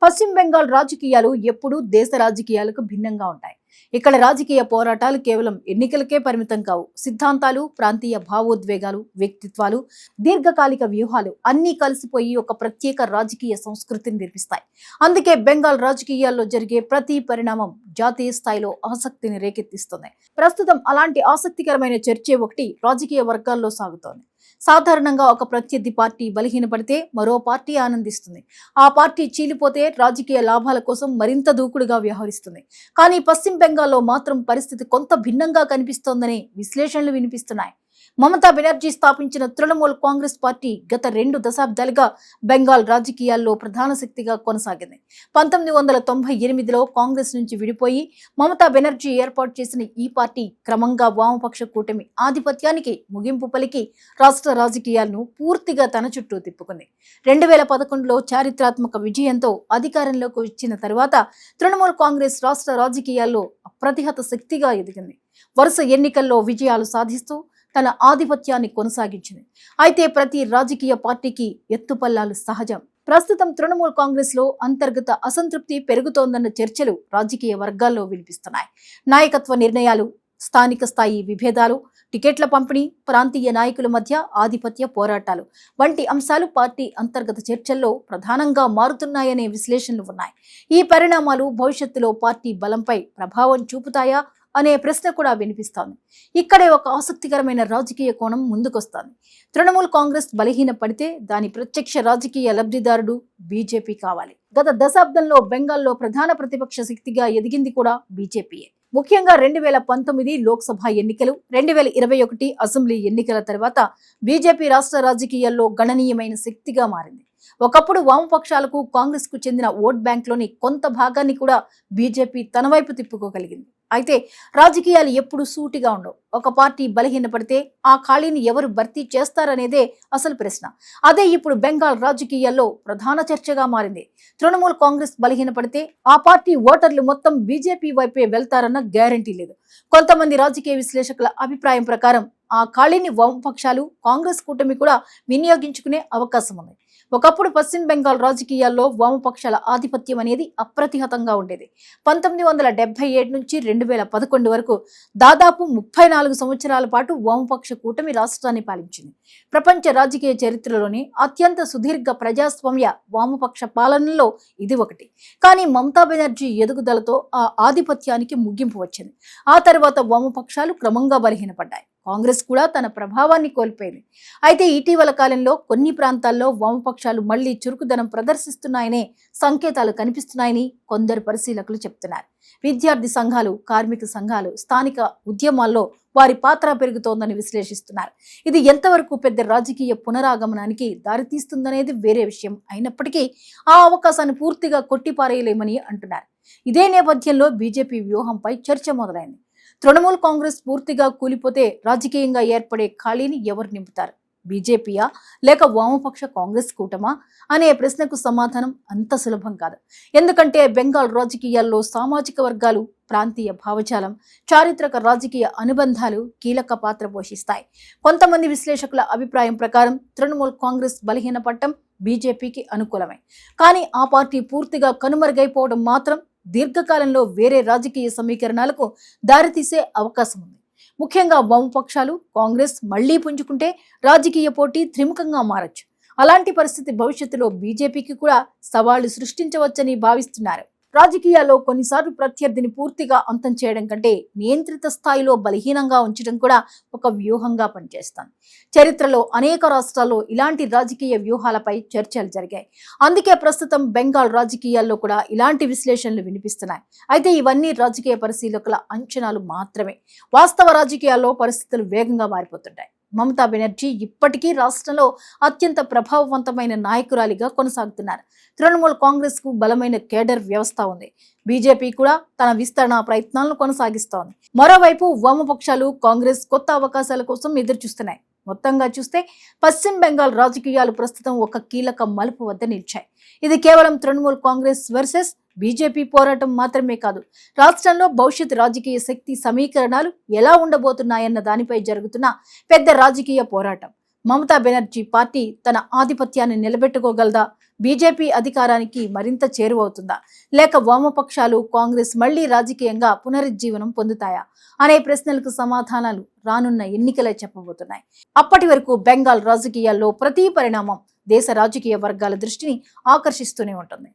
పశ్చిమ బెంగాల్ రాజకీయాలు ఎప్పుడూ దేశ రాజకీయాలకు భిన్నంగా ఉంటాయి. ఇక్కడ రాజకీయ పోరాటాలు కేవలం ఎన్నికలకే పరిమితం కావు. సిద్ధాంతాలు, ప్రాంతీయ భావోద్వేగాలు, వ్యక్తిత్వాలు, దీర్ఘకాలిక వ్యూహాలు అన్నీ కలిసిపోయి ఒక ప్రత్యేక రాజకీయ సంస్కృతిని నిర్మిస్తాయి. అందుకే బెంగాల్ రాజకీయాల్లో జరిగే ప్రతి పరిణామం జాతీయ స్థాయిలో ఆసక్తిని రేకెత్తిస్తుంది. ప్రస్తుతం అలాంటి ఆసక్తికరమైన చర్చే ఒకటి రాజకీయ వర్గాల్లో సాగుతోంది. సాధారణంగా ఒక ప్రత్యర్థి పార్టీ బలహీనపడితే మరో పార్టీ ఆనందిస్తుంది. ఆ పార్టీ చీలిపోతే రాజకీయ లాభాల కోసం మరింత దూకుడుగా వ్యవహరిస్తుంది. కానీ పశ్చిమ బెంగాల్లో మాత్రం పరిస్థితి కొంత భిన్నంగా కనిపిస్తోందనే విశ్లేషణలు వినిపిస్తున్నాయి. మమతా బెనర్జీ స్థాపించిన తృణమూల్ కాంగ్రెస్ పార్టీ గత 2 దశాబ్దాలుగా బెంగాల్ రాజకీయాల్లో ప్రధాన శక్తిగా కొనసాగింది. 1998లో కాంగ్రెస్ నుంచి విడిపోయి మమతా బెనర్జీ ఏర్పాటు చేసిన ఈ పార్టీ క్రమంగా వామపక్ష కూటమి ఆధిపత్యానికి ముగింపు పలికి రాష్ట్ర రాజకీయాలను పూర్తిగా తన చుట్టూ తిప్పుకుంది. 2011లో చారిత్రాత్మక విజయంతో అధికారంలోకి వచ్చిన తర్వాత తృణమూల్ కాంగ్రెస్ రాష్ట్ర రాజకీయాల్లో అప్రతిహత శక్తిగా ఎదిగింది. వరుస ఎన్నికల్లో విజయాలు సాధిస్తూ తన ఆధిపత్యాన్ని కొనసాగించింది. అయితే ప్రతి రాజకీయ పార్టీకి ఎత్తుపల్లాలు సహజం. ప్రస్తుతం తృణమూల్ కాంగ్రెస్ లో అంతర్గత అసంతృప్తి పెరుగుతోందన్న చర్చలు రాజకీయ వర్గాల్లో వినిపిస్తున్నాయి. నాయకత్వ నిర్ణయాలు, స్థానిక స్థాయి విభేదాలు, టికెట్ల పంపిణీ, ప్రాంతీయ నాయకుల మధ్య ఆధిపత్య పోరాటాలు వంటి అంశాలు పార్టీ అంతర్గత చర్చల్లో ప్రధానంగా మారుతున్నాయనే విశ్లేషణలు ఉన్నాయి. ఈ పరిణామాలు భవిష్యత్తులో పార్టీ బలంపై ప్రభావం చూపుతాయా అనే ప్రశ్న కూడా వినిపిస్తోంది. ఇక్కడే ఒక ఆసక్తికరమైన రాజకీయ కోణం ముందుకొస్తోంది. తృణమూల్ కాంగ్రెస్ బలహీన పడితే దాని ప్రత్యక్ష రాజకీయ లబ్ధిదారుడు బీజేపీ కావాలి. గత దశాబ్దంలో బెంగాల్లో ప్రధాన ప్రతిపక్ష శక్తిగా ఎదిగింది కూడా బీజేపీయే. ముఖ్యంగా 2019 లోక్సభ ఎన్నికలు, 2021 అసెంబ్లీ ఎన్నికల తర్వాత బీజేపీ రాష్ట్ర రాజకీయాల్లో గణనీయమైన శక్తిగా మారింది. ఒకప్పుడు వామపక్షాలకు, కాంగ్రెస్ కు చెందిన ఓట్ బ్యాంక్ లోని కొంత భాగాన్ని కూడా బీజేపీ తన వైపు తిప్పుకోగలిగింది. అయితే రాజకీయాలు ఎప్పుడు సూటిగా ఉండవు. ఒక పార్టీ బలహీనపడితే ఆ ఖాళీని ఎవరు భర్తీ చేస్తారనేదే అసలు ప్రశ్న. అదే ఇప్పుడు బెంగాల్ రాజకీయాల్లో ప్రధాన చర్చగా మారింది. తృణమూల్ కాంగ్రెస్ బలహీనపడితే ఆ పార్టీ ఓటర్లు మొత్తం బీజేపీ వైపే వెళ్తారన్న గ్యారంటీ లేదు. కొంతమంది రాజకీయ విశ్లేషకుల అభిప్రాయం ప్రకారం ఆ ఖాళీని వామపక్షాలు, కాంగ్రెస్ కూటమి కూడా వినియోగించుకునే అవకాశం ఉంది. ఒకప్పుడు పశ్చిమ బెంగాల్ రాజకీయాల్లో వామపక్షాల ఆధిపత్యం అనేది అప్రతిహతంగా ఉండేది. 1977 నుంచి 2011 వరకు దాదాపు 34 సంవత్సరాల పాటు వామపక్ష కూటమి రాష్ట్రాన్ని పాలించింది. ప్రపంచ రాజకీయ చరిత్రలోనే అత్యంత సుదీర్ఘ ప్రజాస్వామ్య వామపక్ష పాలనలో ఇది ఒకటి. కానీ మమతా బెనర్జీ ఎదుగుదలతో ఆ ఆధిపత్యానికి ముగింపు వచ్చింది. ఆ తర్వాత వామపక్షాలు క్రమంగా బలహీనపడ్డాయి. కాంగ్రెస్ కూడా తన ప్రభావాన్ని కోల్పోయింది. అయితే ఇటీవల కాలంలో కొన్ని ప్రాంతాల్లో వామపక్షాలు మళ్లీ చురుకుదనం ప్రదర్శిస్తున్నాయనే సంకేతాలు కనిపిస్తున్నాయని కొందరు పరిశీలకులు చెప్తున్నారు. విద్యార్థి సంఘాలు, కార్మిక సంఘాలు, స్థానిక ఉద్యమాల్లో వారి పాత్ర పెరుగుతోందని విశ్లేషిస్తున్నారు. ఇది ఎంతవరకు పెద్ద రాజకీయ పునరాగమనానికి దారితీస్తుందనేది వేరే విషయం అయినప్పటికీ ఆ అవకాశాన్ని పూర్తిగా కొట్టిపారేయలేమని అంటున్నారు. ఇదే నేపథ్యంలో బీజేపీ వ్యూహంపై చర్చ మొదలైంది. తృణమూల్ కాంగ్రెస్ పూర్తిగా కూలిపోతే రాజకీయంగా ఏర్పడే ఖాళీని ఎవరు నింపుతారు? బీజేపీయా లేక వామపక్ష కాంగ్రెస్ కూటమా అనే ప్రశ్నకు సమాధానం అంత సులభం కాదు. ఎందుకంటే బెంగాల్ రాజకీయాల్లో సామాజిక వర్గాలు, ప్రాంతీయ భావజాలం, చారిత్రక రాజకీయ అనుబంధాలు కీలక పాత్ర పోషిస్తాయి. కొంతమంది విశ్లేషకుల అభిప్రాయం ప్రకారం తృణమూల్ కాంగ్రెస్ బలహీనపడటం బీజేపీకి అనుకూలమే. కానీ ఆ పార్టీ పూర్తిగా కనుమరుగైపోవడం మాత్రం దీర్ఘకాలంలో వేరే రాజకీయ సమీకరణాలకు దారితీసే అవకాశం ఉంది. ముఖ్యంగా వామపక్షాలు, కాంగ్రెస్ మళ్లీ పుంజుకుంటే రాజకీయ పోటీ త్రిముఖంగా మారచ్చు. అలాంటి పరిస్థితి భవిష్యత్తులో బీజేపీకి కూడా సవాళ్లు సృష్టించవచ్చని భావిస్తున్నారు. రాజకీయాల్లో కొన్నిసార్లు ప్రత్యర్థిని పూర్తిగా అంతం చేయడం కంటే నియంత్రిత స్థాయిలో బలహీనంగా ఉంచడం కూడా ఒక వ్యూహంగా పనిచేస్తుంది. చరిత్రలో అనేక రాష్ట్రాల్లో ఇలాంటి రాజకీయ వ్యూహాలపై చర్చలు జరిగాయి. అందుకే ప్రస్తుతం బెంగాల్ రాజకీయాల్లో కూడా ఇలాంటి విశ్లేషణలు వినిపిస్తున్నాయి. అయితే ఇవన్నీ రాజకీయ పరిశీలకుల అంచనాలు మాత్రమే. వాస్తవ రాజకీయాల్లో పరిస్థితులు వేగంగా మారిపోతుంటాయి. మమతా బెనర్జీ ఇప్పటికీ రాష్ట్రంలో అత్యంత ప్రభావవంతమైన నాయకురాలిగా కొనసాగుతున్నారు. తృణమూల్ కాంగ్రెస్ కు బలమైన కేడర్ వ్యవస్థ ఉంది. బీజేపీ కూడా తన విస్తరణ ప్రయత్నాలను కొనసాగిస్తోంది. మరోవైపు వామపక్షాలు, కాంగ్రెస్ కొత్త అవకాశాల కోసం ఎదురుచూస్తున్నాయి. మొత్తంగా చూస్తే పశ్చిమ బెంగాల్ రాజకీయాలు ప్రస్తుతం ఒక కీలక మలుపు వద్ద నిలిచాయి. ఇది కేవలం తృణమూల్ కాంగ్రెస్ వర్సెస్ బీజేపీ పోరాటం మాత్రమే కాదు, రాష్ట్రంలో భవిష్యత్ రాజకీయ శక్తి సమీకరణాలు ఎలా ఉండబోతున్నాయన్న దానిపై జరుగుతున్న పెద్ద రాజకీయ పోరాటం. మమతా బెనర్జీ పార్టీ తన ఆధిపత్యాన్ని నిలబెట్టుకోగలదా? బీజేపీ అధికారానికి మరింత చేరువవుతుందా? లేక వామపక్షాలు, కాంగ్రెస్ మళ్లీ రాజకీయంగా పునరుజ్జీవనం పొందుతాయా అనే ప్రశ్నలకు సమాధానాలు రానున్న ఎన్నికలే చెప్పబోతున్నాయి. అప్పటి వరకు బెంగాల్ రాజకీయాల్లో ప్రతి పరిణామం దేశ రాజకీయ వర్గాల దృష్టిని ఆకర్షిస్తూనే ఉంటుంది.